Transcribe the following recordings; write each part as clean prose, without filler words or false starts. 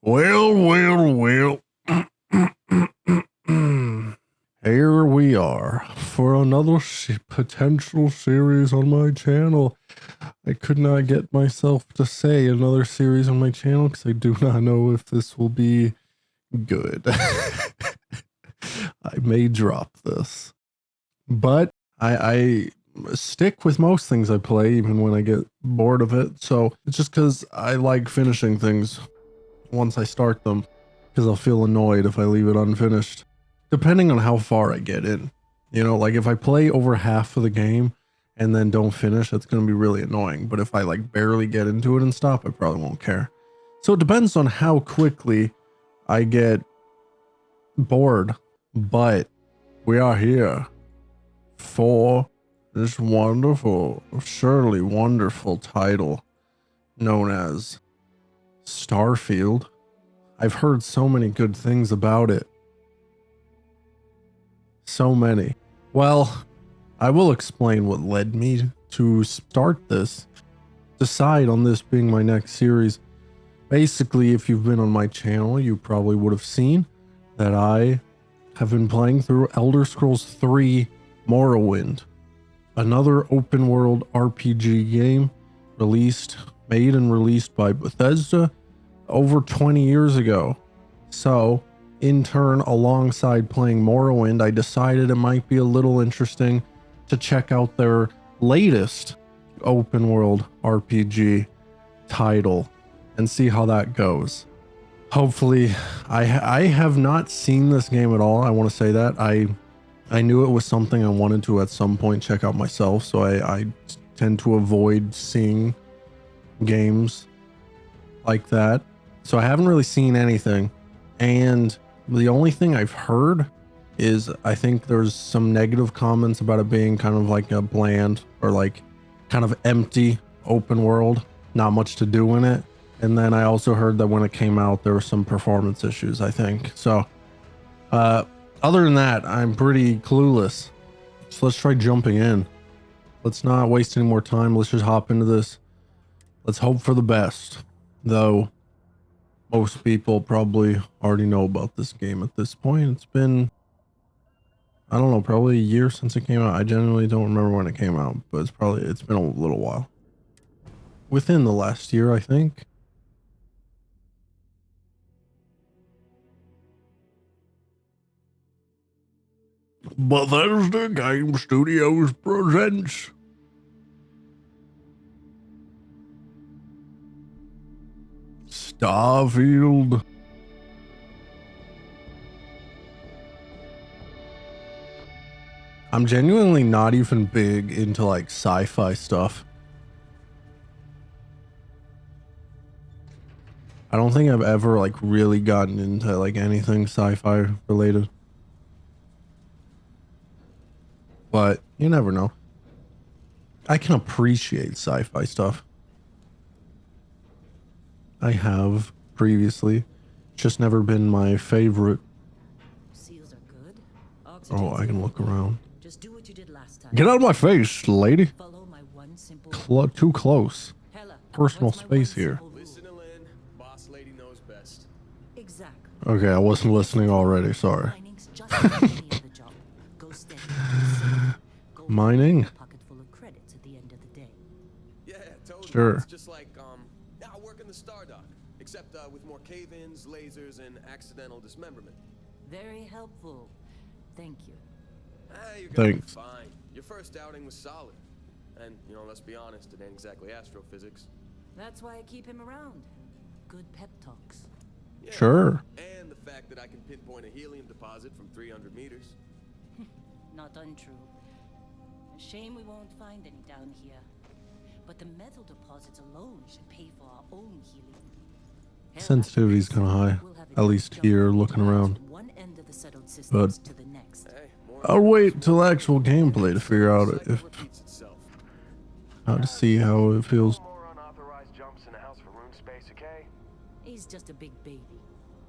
Well. Here we are for another potential series on my channel. I could not get myself to say another series on my channel because I do not know if this will be good. I may drop this, but I stick with most things I play even when I get bored of it. So it's just because I like finishing things once I start them, because I'll feel annoyed if I leave it unfinished, depending on how far I get in. You know, like if I play over half of the game and then don't finish, it's going to be really annoying. But if I like barely get into it and stop, I probably won't care. So it depends on how quickly I get bored. But we are here for this wonderful, surely wonderful title known as Starfield. I've heard so many good things about it. So many. Well, I will explain what led me to start this, decide on this being my next series. Basically, if you've been on my channel, you probably would have seen that I have been playing through Elder Scrolls 3 Morrowind, another open world RPG game made and released by Bethesda over 20 years ago. So in turn, alongside playing Morrowind, I decided it might be a little interesting to check out their latest open world RPG title and see how that goes. Hopefully, I have not seen this game at all. I want to say that I knew it was something I wanted to at some point check out myself, so I tend to avoid seeing games like that. So I haven't really seen anything, and the only thing I've heard is I think there's some negative comments about it being kind of like a bland or like kind of empty open world, not much to do in it. And then I also heard that when it came out, there were some performance issues, I think. So other than that, I'm pretty clueless. So let's try jumping in. Let's not waste any more time. Let's just hop into this. Let's hope for the best, though most people probably already know about this game at this point. It's been, I don't know, probably a year since it came out. I genuinely don't remember when it came out, but it's been a little while. Within the last year, I think. Bethesda Game Studios presents Starfield. I'm genuinely not even big into like sci-fi stuff. I don't think I've ever like really gotten into like anything sci-fi related. But you never know. I can appreciate sci-fi stuff. I have previously, just never been my favorite. Seals are good. Oh, I can look around. Just do what you did last time. Get out of my face, lady. Follow my one simple Too close. Hella, Personal what's my space one here. simple rule? Listen to Lynn. Boss lady knows best. Exactly. Okay, I wasn't listening already. Sorry. Mining's just like any other job. Go steady. Go Mining? a pocket full of credits at the end of the day. Yeah, totally. Sure. It's just like now I work in the Star Dock, except with more cave-ins, lasers, and accidental dismemberment. Very helpful. Thank you. You're gonna be Thanks. fine. Your first outing was solid, and you know, let's be honest, it ain't exactly astrophysics. That's why I keep him around. Good pep talks. Yeah, Sure. and the fact that I can pinpoint a helium deposit from 300 meters. Not untrue. A shame we won't find any down here. But the metal deposits alone should pay for our own helium. Hell, Sensitivity's kind of high, we'll have it at least jump here from looking around. one end of the settled systems to the next. Hey, more I'll wait till actual gameplay to figure out cycle if repeats itself. how to see how it feels. More unauthorized jumps in the house for room space, okay? He's just a big baby.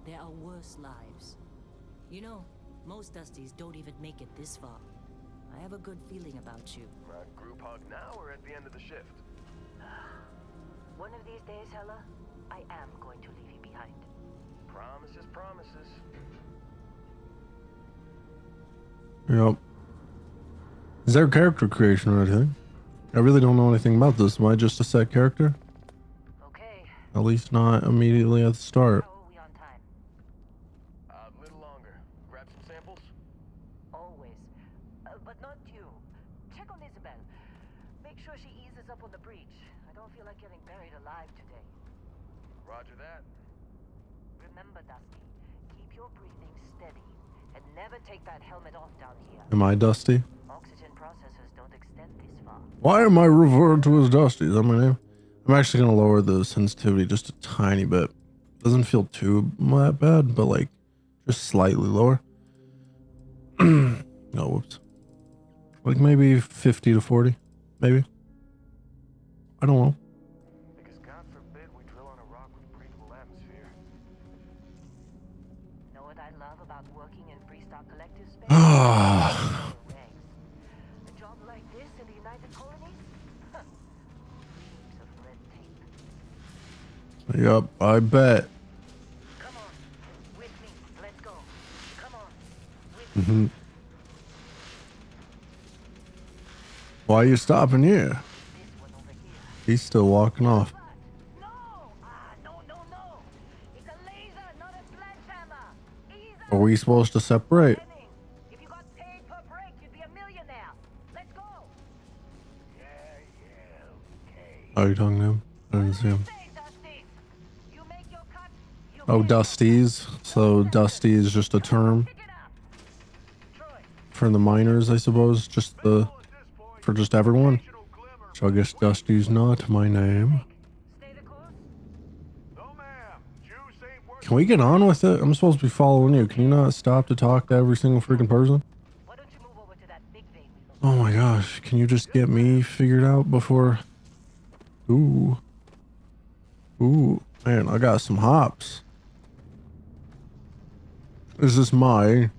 There are worse lives. You know, most Dusties don't even make it this far. I have a good feeling about you. Group hug now or at the end of the shift? One of these days, Hella, I am going to leave you behind. Promises, promises. Yep. Is there character creation or anything? I really don't know anything about this. Am I just a set character? Okay, At least not immediately at the start. how are we on time? A little longer. Grab some samples? Always. But not you. Check on Isabel. Make sure she eases up on the breach. I don't feel like getting buried alive today. Roger that. Remember, Dusty, keep your breathing steady and never take that helmet off down here. Am I Dusty? Oxygen processors don't extend this far. Why am I referred to as Dusty? Is that my name? I'm actually going to lower the sensitivity just a tiny bit. Doesn't feel too that bad, but like just slightly lower. Oh, whoops. Like maybe 50 to 40, maybe. I don't know. Because God forbid we drill on a rock with breathable atmosphere. Know what I love about working in Freestar Collective space? Ah, A job like this in the United Colonies? Heaps of red tape. yep, I bet. Come on, with me. Let's go. Come on, with me. Hmm. Why are you stopping here? This one over here. He's still walking off. What? No! No. It's a laser, not a sledgehammer. Ease up. Are we supposed to separate? Benning. If you got paid per break, you'd be a millionaire. Let's go. Okay. Are you talking to him? I didn't see him. Say, Dusty. You make your cut. You Oh, pay. Dusties. So Dusty is just a term Pick it up. Troy. for the miners, I suppose. Just the for just everyone. So I guess Dusty's not my name. Stay the course. No, ma'am. Juice ain't working. Can we get on with it? I'm supposed to be following you. Can you not stop to talk to every single freaking person? Why don't you move over to that big vein? Oh my gosh. Can you just get me figured out before? Ooh. Ooh. Man, I got some hops. Is this my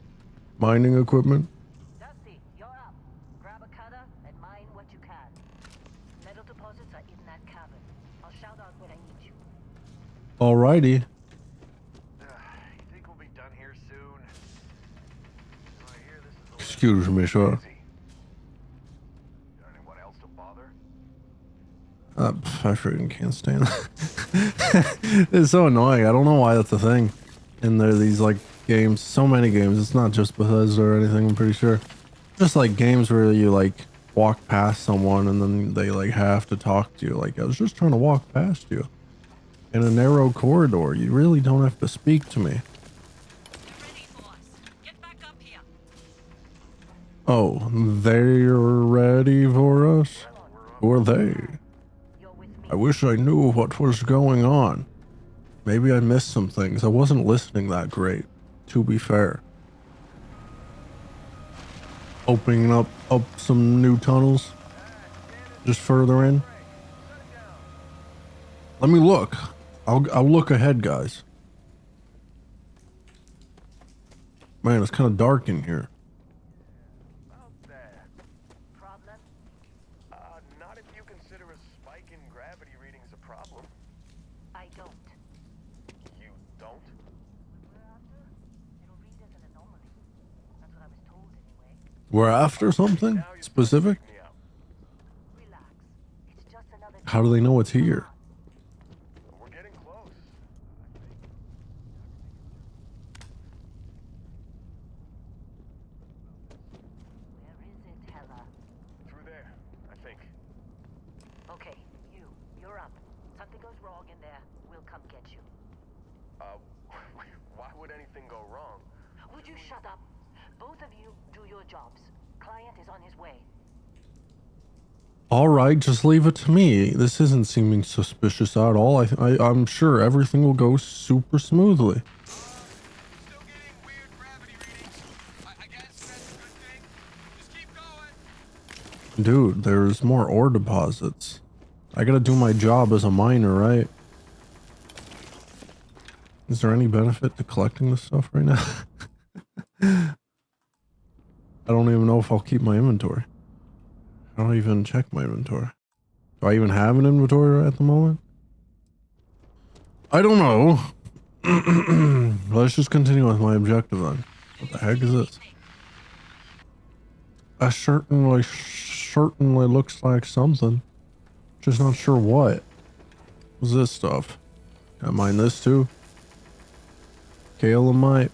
mining equipment? Dusty, you're up. Grab a cutter and mine what you can. Metal deposits are in that cabin. I'll shout out when I need you. Alrighty. You think we'll be done here soon? I hear this is a Excuse me, sir. busy. Anyone else to bother? I freaking can't stand that. It's so annoying. I don't know why that's a thing. And there are these like games, so many games. It's not just Bethesda or anything, I'm pretty sure. Just like games where you like walk past someone and then they like have to talk to you. Like, I was just trying to walk past you in a narrow corridor. You really don't have to speak to me. Get ready, boss. Get back up here. Oh, they're ready for us? Who are they? You're with me. I wish I knew what was going on. Maybe I missed some things. I wasn't listening that great, to be fair. Opening up some new tunnels. Just further in. Let me look. I'll look ahead, guys. Man, it's kind of dark in here. About that. Problem? Not if you consider a spike in gravity readings a problem. I don't. You don't? We're after? It'll read as an anomaly. That's what I was told anyway. We're after something Now you're specific? freaking me out. Relax. It's just another. How do they know it's here? We're getting close. Where is it, Hella? Through there, I think. Okay, you're up. Something goes wrong in there, we'll come get you. Why would anything go wrong? Would you shut up? Both of you do your jobs. Client is on his way. All right, just leave it to me. This isn't seeming suspicious at all. I'm sure everything will go super smoothly. Still getting weird gravity readings. I guess that's a good thing. Just keep going. Dude, there's more ore deposits. I gotta do my job as a miner, right? Is there any benefit to collecting this stuff right now? I don't even know if I'll keep my inventory. I don't even check my inventory. Do I even have an inventory at the moment? I don't know. Let's just continue with my objective then. What the heck is this? That certainly looks like something. Just not sure what. What's this stuff? Can I mine this too? Kaolinite.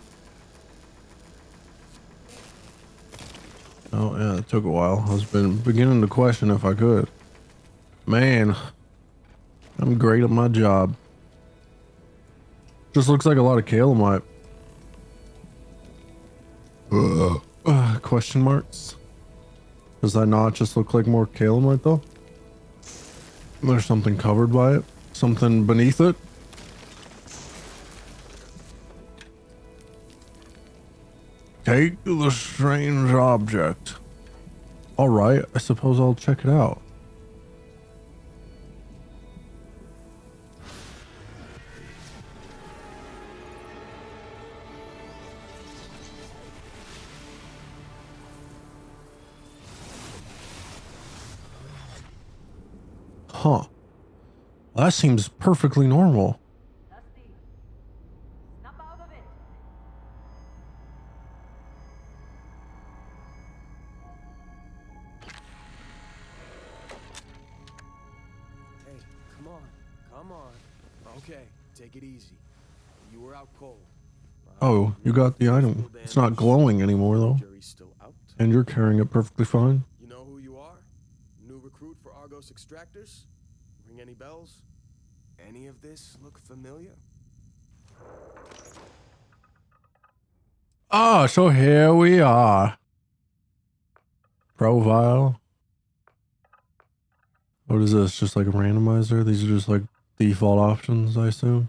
Oh yeah, it took a while. I was beginning to question if I could. Man, I'm great at my job. Just looks like a lot of kaolinite. Question marks. Does that not just look like more kaolinite though? There's something covered by it. Something beneath it. Take the strange object. All right, I suppose I'll check it out. Huh. That seems perfectly normal. Dusty, snap out of it. Hey, come on. Come on. Okay, take it easy. You were out cold. Oh, you got the item. It's not glowing anymore though. Jury's still out. And you're carrying it perfectly fine. You know who you are? New recruit for Argos Extractors? Ring any bells? Any of this look familiar? Ah, so here we are. Profile. What is this? Just like a randomizer? These are just like default options, I assume.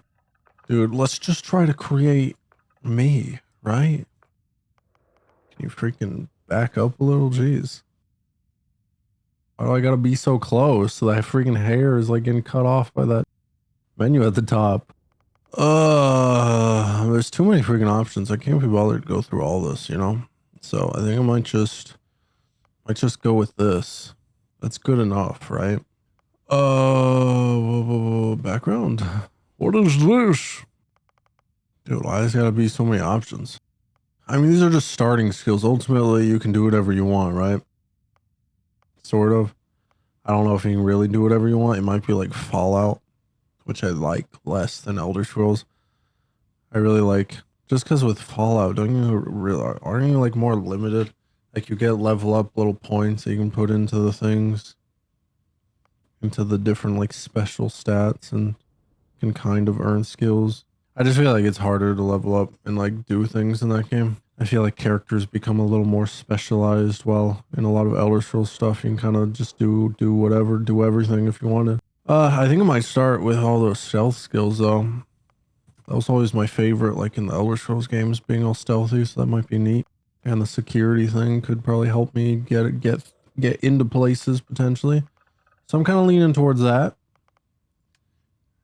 Dude, let's just try to create me, right? Can you freaking back up a little? Jeez. Why do I gotta be so close so that freaking hair is like getting cut off by that menu at the top? There's too many freaking options. I can't be bothered to go through all this, you know? So I think I might just go with this. That's good enough, right? Background. What is this? Dude, why has gotta be so many options? I mean, these are just starting skills. Ultimately, you can do whatever you want, right? Sort of. I don't know if you can really do whatever you want. It might be like Fallout, which I like less than Elder Scrolls. I really like, just because with Fallout, don't you really, aren't you like more limited? Like you get level up little points that you can put into the things, into the different like special stats, and can kind of earn skills. I just feel like it's harder to level up and like do things in that game. I feel like characters become a little more specialized, while in a lot of Elder Scrolls stuff you can kind of just do whatever, do everything if you wanted. I think I might start with all those stealth skills though. That was always my favorite, like in the Elder Scrolls games, being all stealthy, so that might be neat. And the security thing could probably help me get into places potentially. So I'm kind of leaning towards that.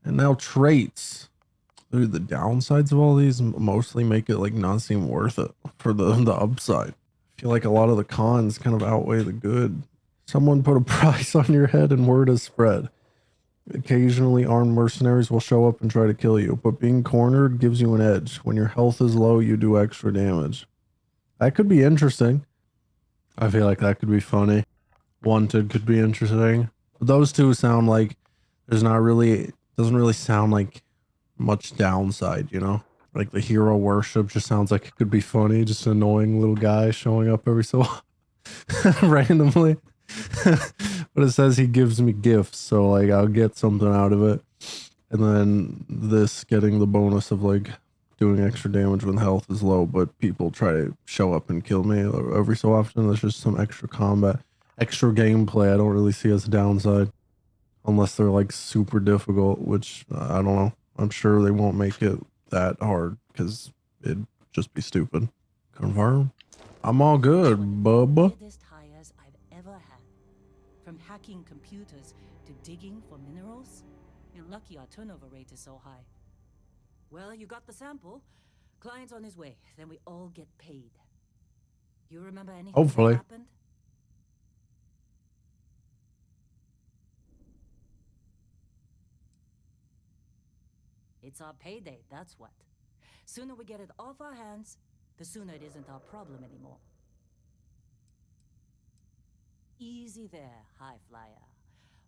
And now traits. Dude, the downsides of all these mostly make it like not seem worth it for the upside. I feel like a lot of the cons kind of outweigh the good. Someone put a price on your head and word is spread. Occasionally armed mercenaries will show up and try to kill you, but being cornered gives you an edge. When your health is low, you do extra damage. That could be interesting. I feel like that could be funny. Wanted could be interesting. But those two sound like doesn't really sound like much downside, you know? Like the hero worship just sounds like it could be funny, just an annoying little guy showing up every so randomly. But it says he gives me gifts, so like I'll get something out of it. And then this getting the bonus of like doing extra damage when health is low, but people try to show up and kill me every so often. There's just some extra combat, extra gameplay I don't really see as a downside. Unless they're like super difficult, which I don't know. I'm sure they won't make it that hard because it'd just be stupid. Confirm. I'm all good, bubba. Weirdest hires I've ever had. From hacking computers to digging for minerals. You're lucky our turnover rate is so high. Well, you got the sample. Client's on his way. Then we all get paid. You remember anything Hopefully. that happened? It's our payday, that's what. Sooner we get it off our hands, the sooner it isn't our problem anymore. Easy there, high flyer.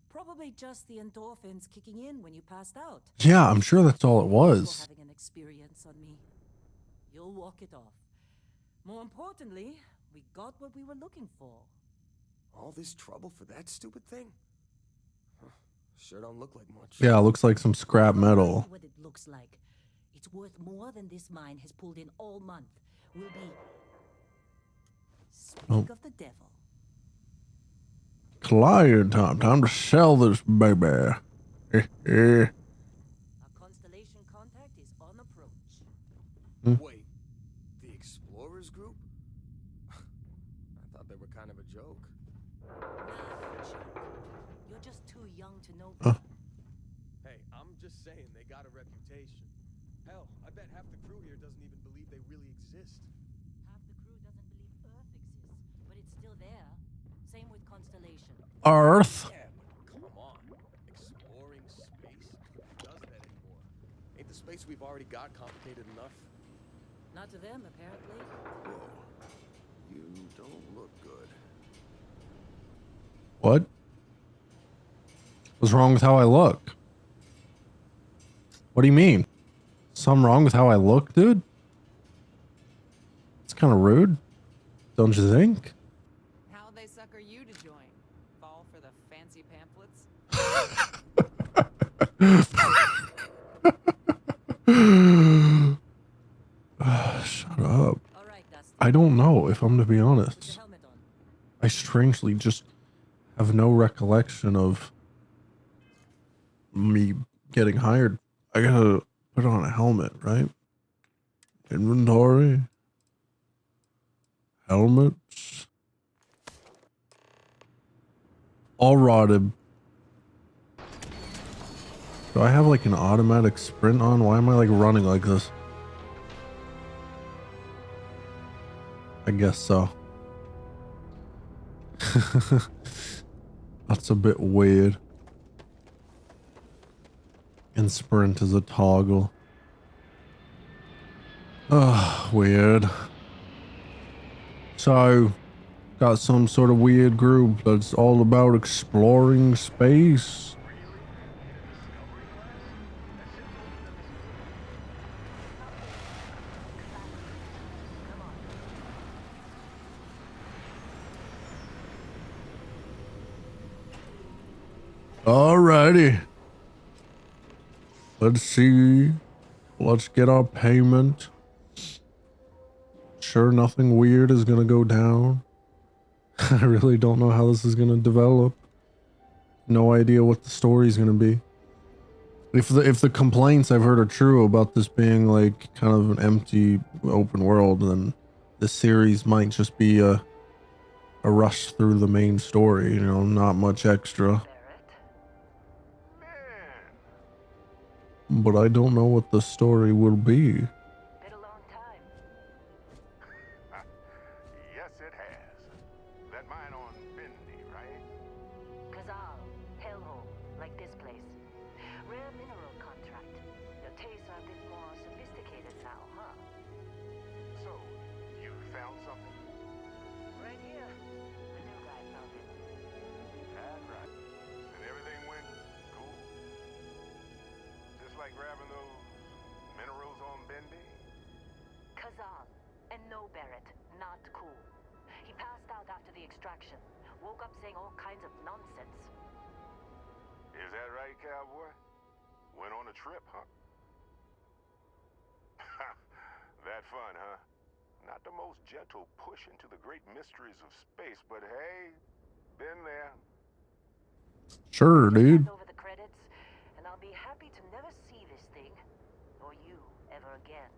Probably just the endorphins kicking in when you passed out. Yeah, I'm sure that's all it For was. having an experience on me. You'll walk it off. More importantly, we got what we were looking for. All this trouble for that stupid thing? Huh. Sure don't look like much. Yeah, it looks like some scrap metal. What it looks like. It's worth more than this mine has pulled in all month. Will be. Speak of the devil. Client time to sell this baby. Our constellation contact is on approach. Wait, the Explorers group? I thought they were kind of a joke. Nah, Chuck. You're just too young to know better. Hey, I'm just saying they got a reputation. Hell, I bet half the crew here doesn't even believe they really exist. Half the crew doesn't believe Earth exists, but it's still there. Same with Constellation. Earth. Yeah, but come on. Exploring space? Who does that anymore? Ain't the space we've already got complicated enough? Not to them, apparently. Whoa. You don't look good. What? What's wrong with how I look? What do you mean? Something wrong with how I look, dude? It's kind of rude. Don't you think? How'd they sucker you to join? Fall for the fancy pamphlets? Shut up. All right, Dusty. I don't know if I'm to be Put honest. your helmet on. I strangely just have no recollection of me getting hired. I gotta put on a helmet, right? Inventory. Helmets. All rotted. Do I have like an automatic sprint on? Why am I like running like this? I guess so. That's a bit weird. And sprint is a toggle. Oh, weird. So, got some sort of weird group that's all about exploring space. Alrighty. Let's see. Let's get our payment. Sure, nothing weird is gonna go down. I really don't know how this is gonna develop. No idea what the story's gonna be. If the complaints I've heard are true about this being like kind of an empty open world, then this series might just be a rush through the main story, you know, not much extra. Man, But I don't know what the story will be. Been a long time. yes it has. That mine on Bendy, right? Kazal, hellhole, like this place. Rare mineral contract. Your tastes are a bit more sophisticated now, huh? So, you found something? Right here. The new guy found it. That's right. And everything went cool? Just like grabbing those minerals on Bendy? Kazal, and no Barrett, not cool. He passed out after the extraction. Woke up saying all kinds of nonsense. Is that right, cowboy? Went on a trip, huh? That fun, huh? Not the most gentle push into the great mysteries of space, but hey, been there. Sure, dude. Hand over the credits, and I'll be happy to never see this thing, or you, ever again.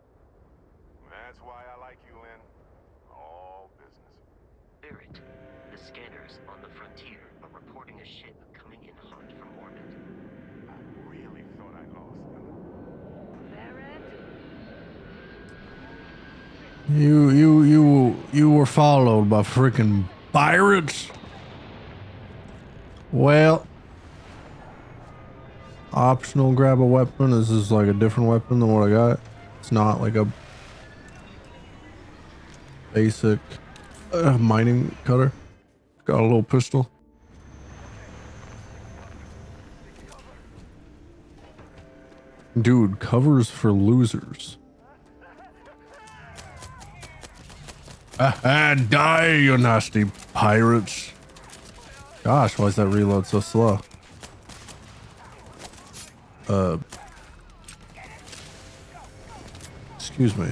That's why I like you, Lynn. All business. Barrett, the scanners on the frontier are reporting a ship coming in hot from orbit. I really thought I lost them. Barrett? You were followed by freaking pirates? Well, optional grab a weapon? Is this like a different weapon than what I got? It's not like a basic mining cutter. Got a little pistol. Dude, covers for losers. Die, you nasty pirates. Gosh, why is that reload so slow? Excuse me.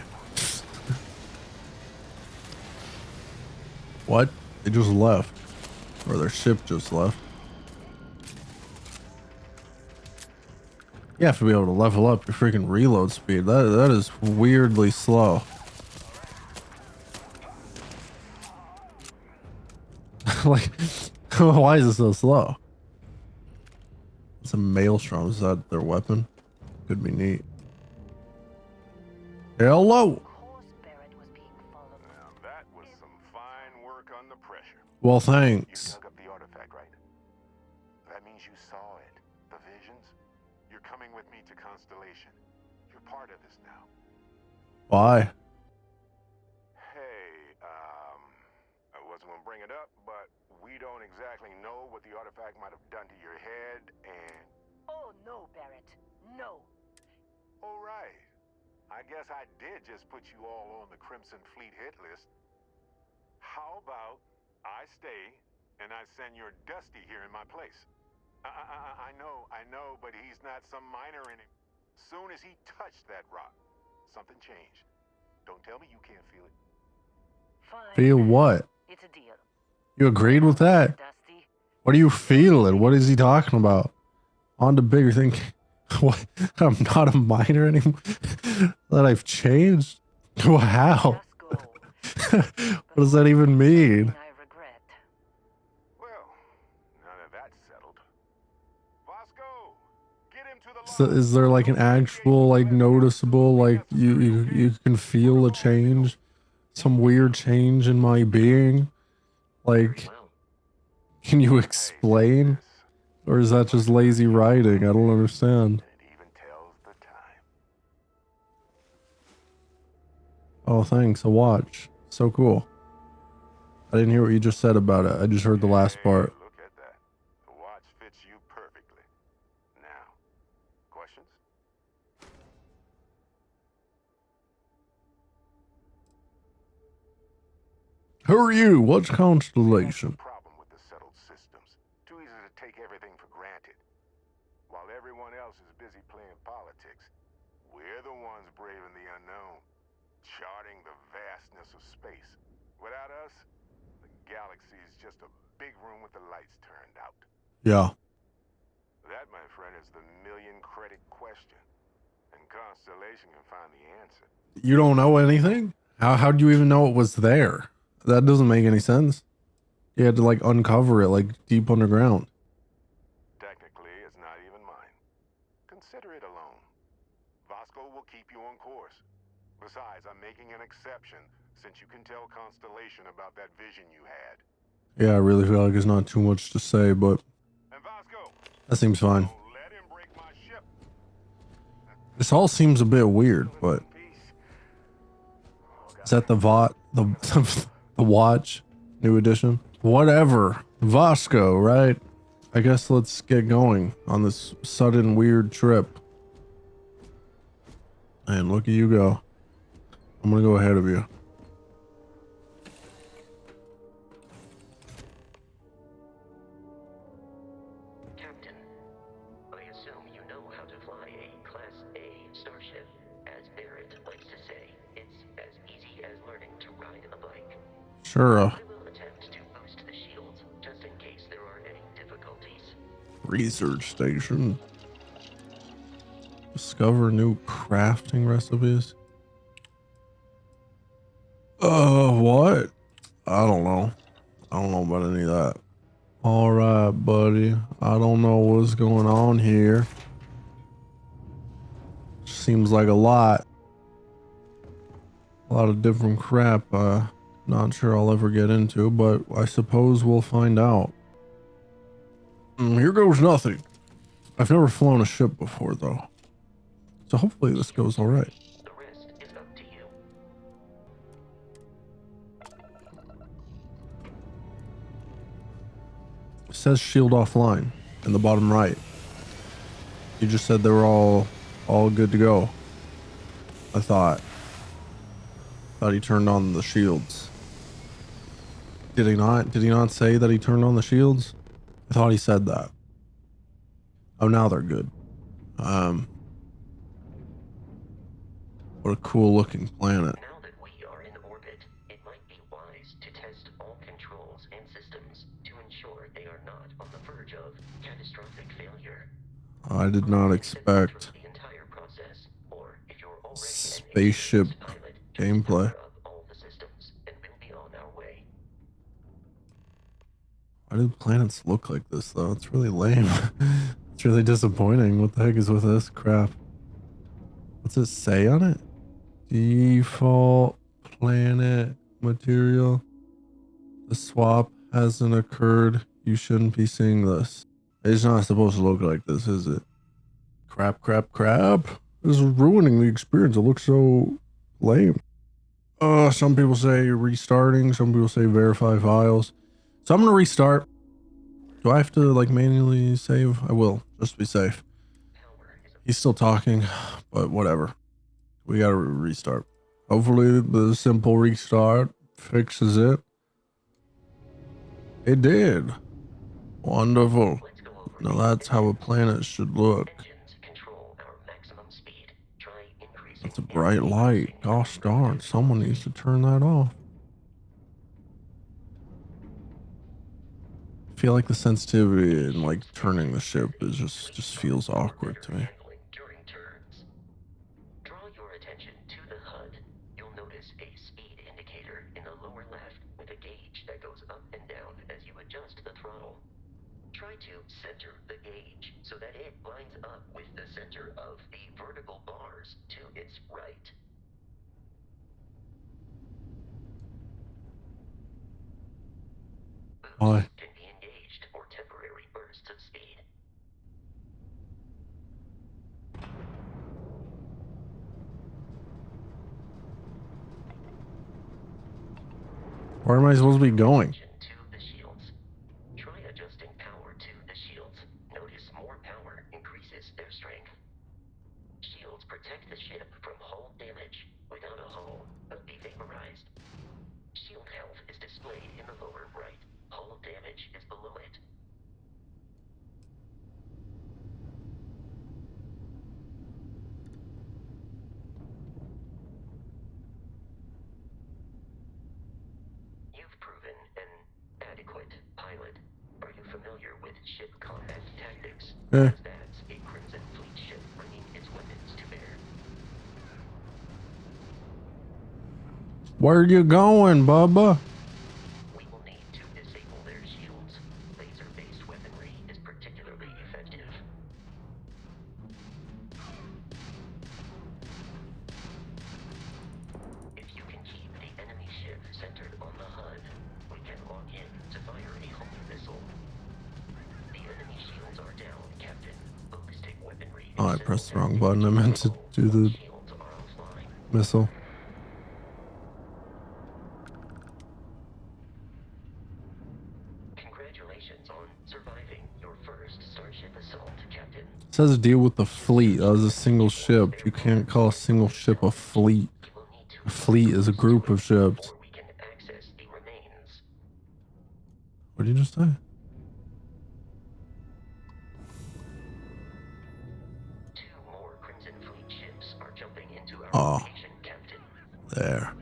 What? They just left. Or their ship just left. You have to be able to level up your freaking reload speed. That is weirdly slow. Like, why is it so slow? It's a maelstrom. Is that their weapon? Could be neat. Hello. Now that was some fine work under pressure. Well, You thanks. dug up the artifact, right? That means you saw it. The visions? You're coming with me to Constellation. You're part of this now. Why? Hey, I wasn't gonna bring it up, but we don't exactly know what the artifact might have done to your head, and... Oh, no, Barrett. No. Oh, right. I guess I did just put you all on the Crimson Fleet hit list. How about I stay, and I send your Dusty here in my place? I know, but he's not some miner in it. Soon as he touched that rock, something changed. Don't tell me you can't feel it. Fine. Feel what? It's a deal. You agreed with that? Dusty. What are you feeling? What is he talking about? On to bigger thing. What? I'm not a miner anymore. That I've changed? How? Just go. What does that even mean? I regret. Well, now that that's settled. Vasco, get him to the So is there like an actual, like, noticeable, like, you can feel a change? Some weird change in my being? Like, Well, can you explain? Or is that just lazy writing? I don't understand. It even tells the time. Oh, thanks. A watch. So cool. I didn't hear what you just said about it. I just heard the last part. Look at that. The watch fits you perfectly. Now, questions? Who are you? What's Constellation? Problem with the settled systems. Too easy to take everything for granted. While everyone else is busy playing politics, we're the ones braving the unknown, charting the vastness of space. Without us, the galaxy is just a big room with the lights turned out. Yeah. That, my friend, is the million-credit question. And Constellation can find the answer. You don't know anything? How'd you even know it was there? That doesn't make any sense. You had to, like, uncover it, like, deep underground. Technically, it's not even mine. Consider it a loan. Vasco will keep you on course. Besides, I'm making an exception since you can tell Constellation about that vision you had. Yeah, I really feel like there's not too much to say, but And Vasco, that seems fine. don't let him break my ship. This all seems a bit weird, but Peace. is that the the watch? New edition? Whatever. Vasco, right? I guess let's get going on this sudden weird trip. And look at you go. I'm gonna go ahead of you. Captain, I assume you know how to fly a Class A starship. As Barrett likes to say, it's as easy as learning to ride a bike. Sure. I will attempt to boost the shields, just in case there are any difficulties. Research station. Discover new crafting recipes. What? I don't know. I don't know about any of that. All right, buddy. I don't know what's going on here. Seems like a lot. A lot of different crap. Not sure I'll ever get into, but I suppose we'll find out. Here goes nothing. I've never flown a ship before though, so hopefully this goes all right. The rest is up to you. It says shield offline in the bottom right. You just said they were all good to go. I thought he turned on the shields. Did he not? Did he not say that he turned on the shields? I thought he said that. Oh, now they're good. What a cool looking planet. Now that we are in orbit, it might be wise to test all controls and systems to ensure they are not on the verge of catastrophic failure. I did not expect The entire process, or if you're already spaceship an pilot, gameplay. power up all the systems, and we'll be on our way. Why do planets look like this though? It's really lame. It's really disappointing. What the heck is with this crap? What's it say on it? Default planet material. The swap hasn't occurred. You shouldn't be seeing this. It's not supposed to look like this, is it? Crap. This is ruining the experience. It looks so lame. Some people say restarting. Some people say verify files. So I'm going to restart. Do I have to like manually save? I will, just to be safe. He's still talking, but whatever. We got to restart. Hopefully the simple restart fixes it. It did. Wonderful. Now that's how a planet should look. It's a bright light. Gosh darn, someone needs to turn that off. I feel like the sensitivity and like turning the ship is just feels awkward to me. During turns. Draw your attention to the HUD. You'll notice a speed indicator in the lower left with a gauge that goes up and down as you adjust the throttle. Try to center the gauge so that it lines up with the center of the vertical bars to its right. Why? Can be engaged for temporary bursts of speed. Where am I supposed to be going? To the shields. Try adjusting power to the shields. Notice more power increases their strength. Shields protect the ship from hull damage. Without a hull, be vaporized. Shield health is displayed in the lower right. Hull damage is below it. You've proven an adequate pilot. Are you familiar with ship combat tactics? That's a Crimson Fleet ship bringing its weapons to bear. Where you going, Bubba? We will need to disable their shields. Laser-based weaponry is particularly effective. If you can keep the enemy ship centered on the HUD, we can lock in to fire a homing missile. The enemy shields are down, Captain. Ballistic weaponry. Oh, I pressed the wrong button. I meant to do the missile. Congratulations on surviving your first Starship assault, Captain. It says deal with the fleet. That was a single ship. You can't call a single ship a fleet. A fleet is a group of ships. We can access the remains. What did you just say? Two more Crimson Fleet ships are jumping into our location, Captain. There.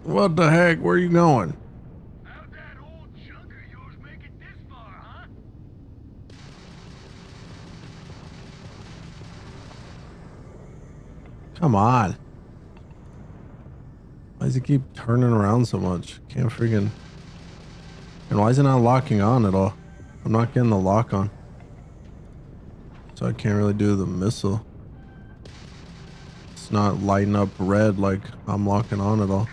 What the heck? Where are you going? How'd that old junk of yours make it this far, huh? Come on. Why does it keep turning around so much? Can't friggin'. And why is it not locking on at all? I'm not getting the lock on. So I can't really do the missile. it's not lighting up red like I'm locking on at all.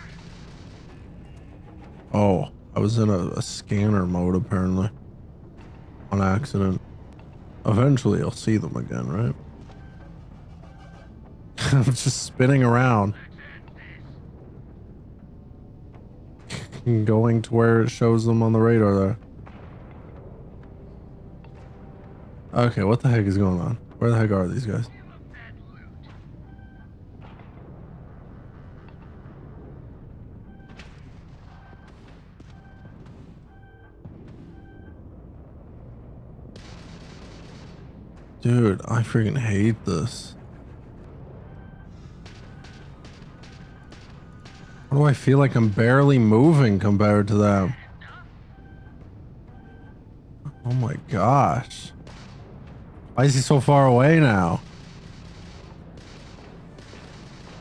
Oh, I was in a scanner mode apparently. On accident. Eventually I'll see them again, right? I'm just spinning around. Going to where it shows them on the radar there. Okay, what the heck is going on? Where the heck are these guys? Dude, I freaking hate this. Why do I feel like I'm barely moving compared to them? Oh my gosh. Why is he so far away now?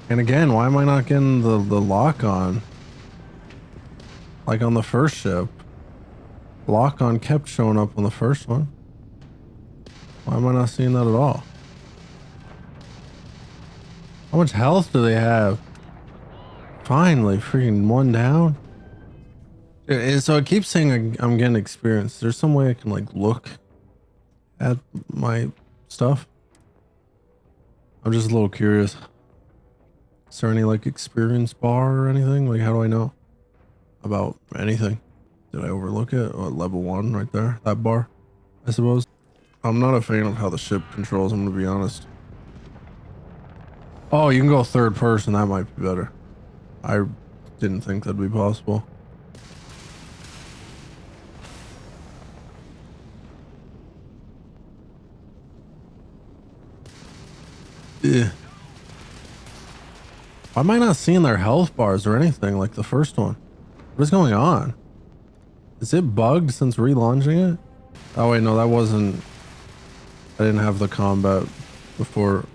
And again, why am I not getting the lock on? Like on the first ship. Lock on kept showing up on the first one. Why am I not seeing that at all? How much health do they have? Finally, freaking one down. So it keeps saying I'm getting experience. There's some way I can like look at my stuff. I'm just a little curious. Is there any like experience bar or anything? Like, how do I know about anything? Did I overlook it? Oh, level 1 right there. That bar, I suppose. I'm not a fan of how the ship controls, I'm gonna be honest. Oh, you can go third person. That might be better. I didn't think that'd be possible. Yeah. Why am I not seeing their health bars or anything like the first one? What is going on? Is it bugged since relaunching it? Oh wait, no, that wasn't. I didn't have the combat before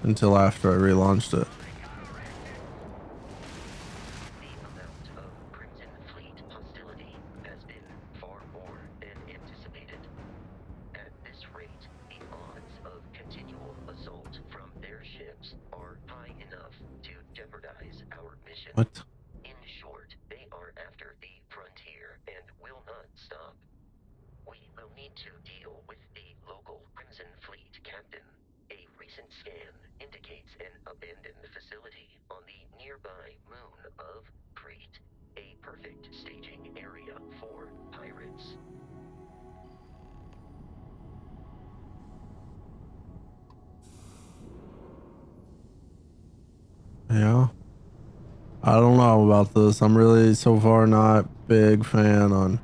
until after I relaunched it. The amount of Crimson Fleet hostility has been far more than anticipated. At this rate, the odds of continual assault from their ships are high enough to jeopardize our mission. What? In short, they are after the frontier and will not stop. We will need to deal with the local Crimson Fleet captain. A recent scan indicates an abandoned facility on the nearby moon of Crete, a perfect staging area for pirates. Yeah. I don't know about this. I'm really so far not big fan on